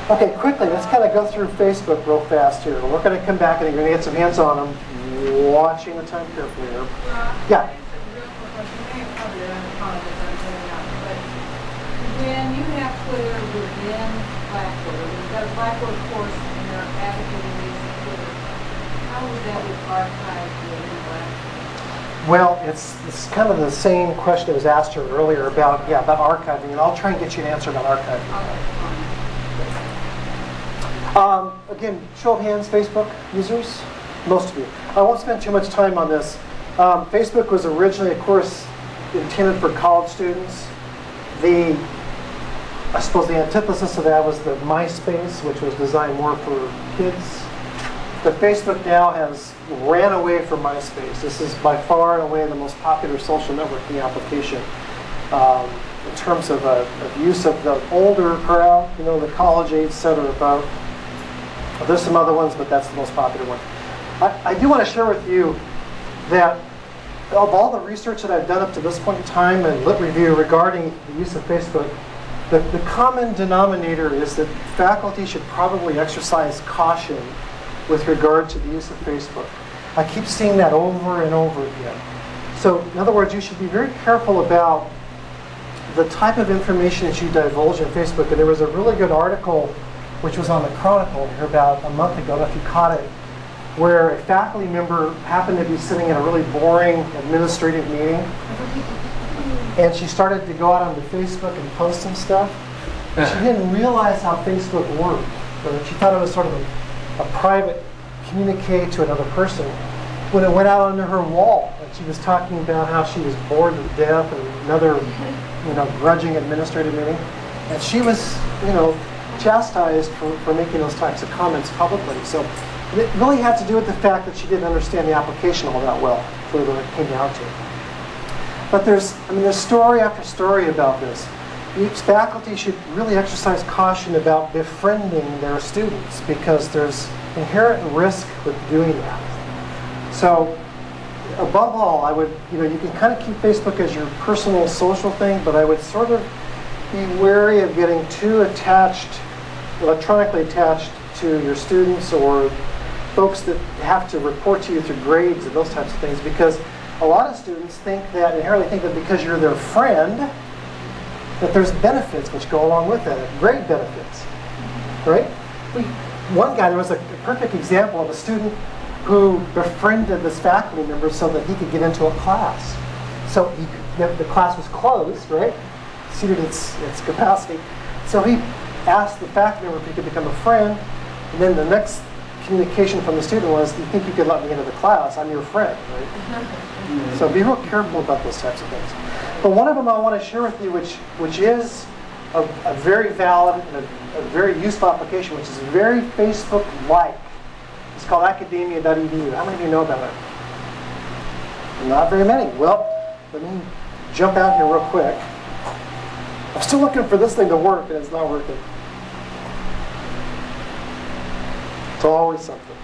Okay, quickly, let's kind of go through Facebook real fast here. We're going to come back and you're going to get some hands on them, watching the time carefully here. Yeah. When you have Twitter within Blackboard, you've got a Blackboard course and you're advocating using Twitter, how would that be archived within Blackboard? Well, it's kind of the same question that was asked her earlier about archiving, and I'll try and get you an answer about archiving. Again, show of hands, Facebook users? Most of you. I won't spend too much time on this. Facebook was originally, of course, intended for college students. I suppose the antithesis of that was the MySpace, which was designed more for kids. But Facebook now has ran away from MySpace. This is by far and away the most popular social networking application in terms of use of the older crowd, the college age, etc. There's some other ones, but that's the most popular one. I do want to share with you that of all the research that I've done up to this point in time and Lit Review regarding the use of Facebook, the common denominator is that faculty should probably exercise caution with regard to the use of Facebook. I keep seeing that over and over again. So, in other words, you should be very careful about the type of information that you divulge on Facebook. And there was a really good article which was on the Chronicle here about a month ago, I don't know if you caught it, where a faculty member happened to be sitting in a really boring administrative meeting, and she started to go out onto Facebook and post some stuff. She didn't realize how Facebook worked. She thought it was sort of a private communique to another person. When it went out onto her wall, and she was talking about how she was bored to death and another, grudging administrative meeting, and she was, chastised for making those types of comments publicly. So it really had to do with the fact that she didn't understand the application all that well, for what it came down to. But there's story after story about this. Each faculty should really exercise caution about befriending their students because there's inherent risk with doing that. So above all, I would, you can kind of keep Facebook as your personal social thing, but I would sort of be wary of getting too electronically attached to your students or folks that have to report to you through grades and those types of things, because a lot of students inherently think that because you're their friend, that there's benefits which go along with that, great benefits, right? One guy, there was a perfect example of a student who befriended this faculty member so that he could get into a class. So the class was closed, right? Exceeded its capacity. So he asked the faculty member if he could become a friend, and then the next communication from the student was, "Do you think you could let me into the class? I'm your friend," right? So be real careful about those types of things. But one of them I want to share with you, which is a very valid and a very useful application, which is very Facebook-like. It's called academia.edu. How many of you know about it? Not very many. Well, let me jump out here real quick. I'm still looking for this thing to work, and it's not working. It's always something.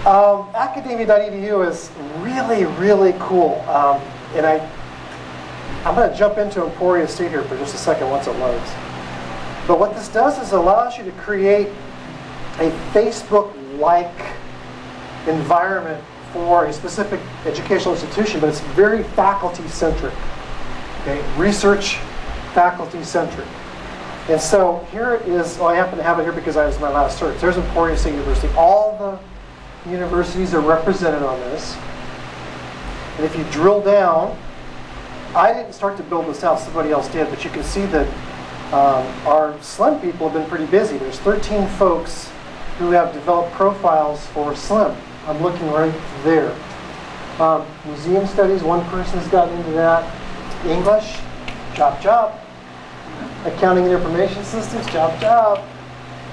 Academia.edu is really, really cool. And I'm going to jump into Emporia State here for just a second once it loads. But what this does is allows you to create a Facebook-like environment for a specific educational institution, but it's very faculty-centric. Okay, research faculty-centric. And so here it is. I happen to have it here because I was my last search. There's Emporia State University. All the universities are represented on this. And if you drill down, I didn't start to build this out, somebody else did, but you can see that our SLIM people have been pretty busy. There's 13 folks who have developed profiles for SLIM. I'm looking right there. Museum studies, one person's gotten into that. English, chop. Accounting and information systems, chop.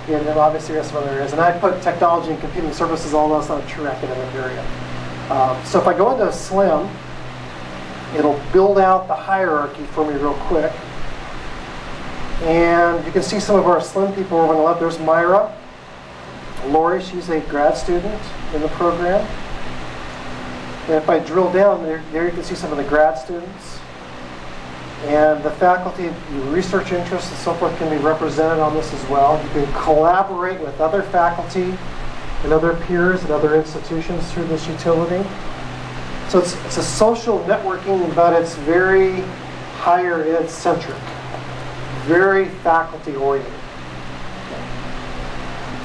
And then obviously there's some other areas. And I put technology and computing services, although it's not a true academic area. So if I go into SLIM, it'll build out the hierarchy for me real quick. And you can see some of our SLIM people over on the left. There's Myra. Lori, she's a grad student in the program. And if I drill down, there you can see some of the grad students. And the faculty, your research interests and so forth can be represented on this as well. You can collaborate with other faculty and other peers at other institutions through this utility. So it's a social networking, but it's very higher ed centric, very faculty oriented.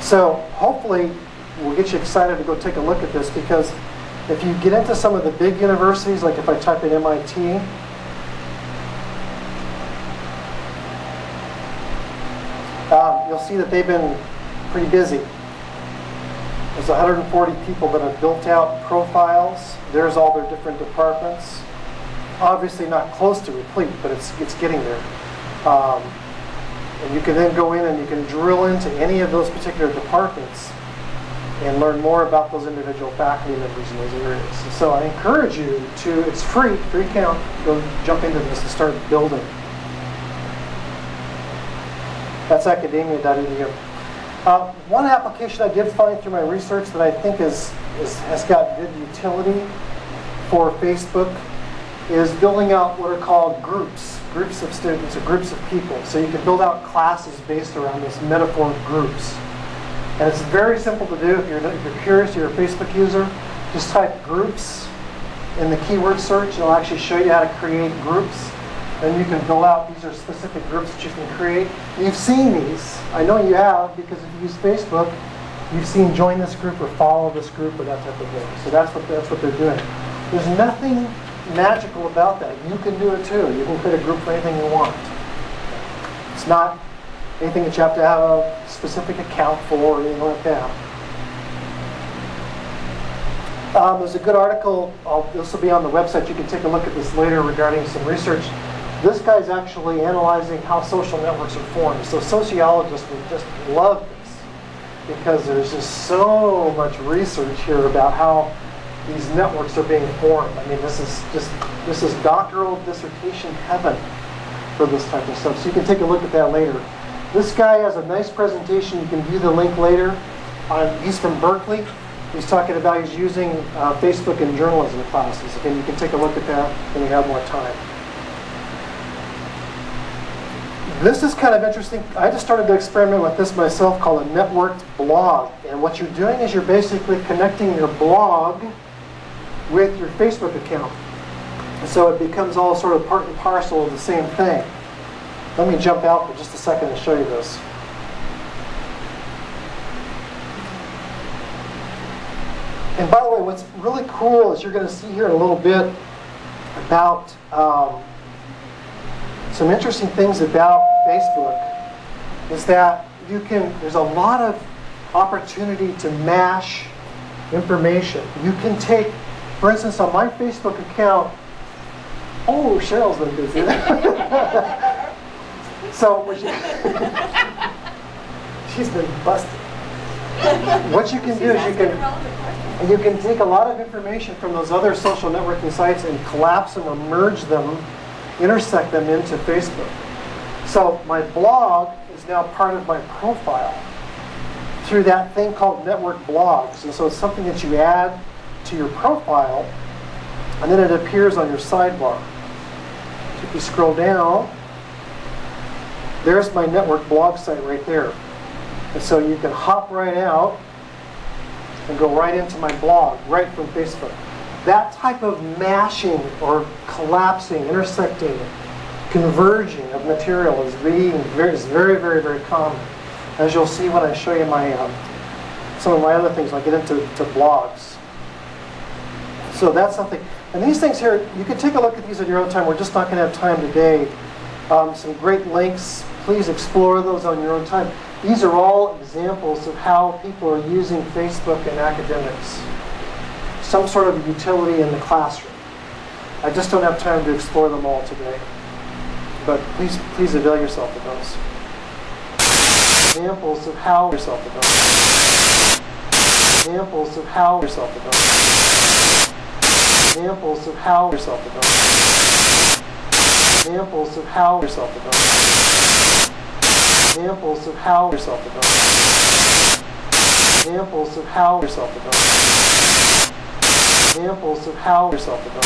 So hopefully we'll get you excited to go take a look at this, because if you get into some of the big universities, like if I type in MIT, you'll see that they've been pretty busy. There's 140 people that have built out profiles. There's all their different departments. Obviously not close to complete, but it's getting there. And you can then go in and you can drill into any of those particular departments and learn more about those individual faculty members in those areas. And so I encourage you to, it's free account, go jump into this and start building. That's academia.edu. One application I did find through my research that I think has got good utility for Facebook is building out what are called groups of students or groups of people. So you can build out classes based around this metaphor of groups. And it's very simple to do. If you're curious, you're a Facebook user, just type groups in the keyword search. It'll actually show you how to create groups. And you can build out, these are specific groups that you can create. You've seen these. I know you have, because if you use Facebook, you've seen join this group or follow this group or that type of thing. So that's what they're doing. There's nothing magical about that. You can do it too. You can create a group for anything you want. It's not anything that you have to have a specific account for or anything like that. There's a good article, this will be on the website, you can take a look at this later regarding some research. This guy's actually analyzing how social networks are formed. So sociologists would just love this, because there's just so much research here about how these networks are being formed. I mean, this is doctoral dissertation heaven for this type of stuff. So you can take a look at that later. This guy has a nice presentation. You can view the link later. He's from Berkeley. He's talking about he's using Facebook in journalism classes. Again, you can take a look at that when we have more time. This is kind of interesting. I just started to experiment with this myself, called a networked blog. And what you're doing is you're basically connecting your blog with your Facebook account. So it becomes all sort of part and parcel of the same thing. Let me jump out for just a second and show you this. And by the way, what's really cool is you're going to see here in a little bit about some interesting things about Facebook is that there's a lot of opportunity to mash information. You can take, for instance, on my Facebook account, oh, Cheryl's been busy. So, she's been busted. What you can do is you can take a lot of information from those other social networking sites and collapse them or merge them, intersect them into Facebook. So my blog is now part of my profile through that thing called network blogs. And so it's something that you add to your profile, and then it appears on your sidebar. So if you scroll down, there's my network blog site right there. And so you can hop right out and go right into my blog, right from Facebook. That type of mashing or collapsing, intersecting, converging of material is very, very, very common. As you'll see when I show you my some of my other things, I'll get into blogs. So that's something. And these things here, you can take a look at these at your own time. We're just not going to have time today. Some great links. Please explore those on your own time. These are all examples of how people are using Facebook in academics. Some sort of utility in the classroom. I just don't have time to explore them all today. But please avail yourself of those. Examples of how yourself of those. Examples of how yourself of those. Examples of how yourself of those. Examples of how yourself of those. Examples of how yourself of those. Examples of how yourself of those. Examples of how yourself of those.